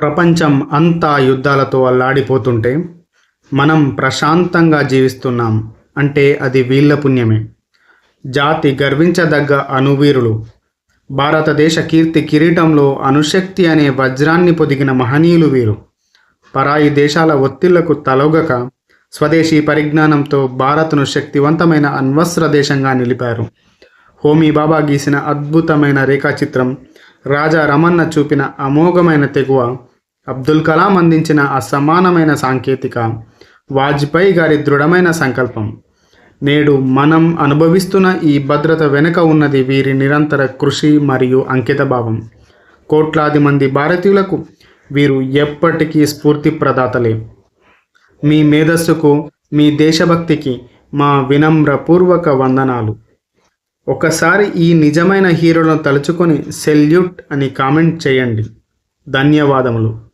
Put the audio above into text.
ప్రపంచం అంతా యుద్ధాలతో అల్లాడిపోతుంటే మనం ప్రశాంతంగా జీవిస్తున్నాం అంటే అది వీళ్ళ పుణ్యమే. జాతి గర్వించదగ్గ అణువీరులు, భారతదేశ కీర్తి కిరీటంలో అణుశక్తి అనే వజ్రాన్ని పొదిగిన మహనీయులు వీరు. పరాయి దేశాల ఒత్తిళ్లకు తలొగక స్వదేశీ పరిజ్ఞానంతో భారత్ను శక్తివంతమైన అణ్వస్త్ర దేశంగా నిలిపారు. హోమీ బాబా గీసిన అద్భుతమైన రేఖాచిత్రం, రాజా రమన్న చూపిన అమోఘమైన తెగువ, అబ్దుల్ కలాం అందించిన అసమానమైన సాంకేతిక, వాజ్పేయి గారి దృఢమైన సంకల్పం. నేడు మనం అనుభవిస్తున్న ఈ భద్రత వెనుక ఉన్నది వీరి నిరంతర కృషి మరియు అంకితభావం. కోట్లాది మంది భారతీయులకు వీరు ఎప్పటికీ స్ఫూర్తి ప్రదాతలే. మీ మేధస్సుకు, మీ దేశభక్తికి మా వినమ్రపూర్వక వందనాలు. ఒకసారి ఈ నిజమైన హీరోలను తలుచుకొని సెల్యూట్ అని కామెంట్ చేయండి. ధన్యవాదములు.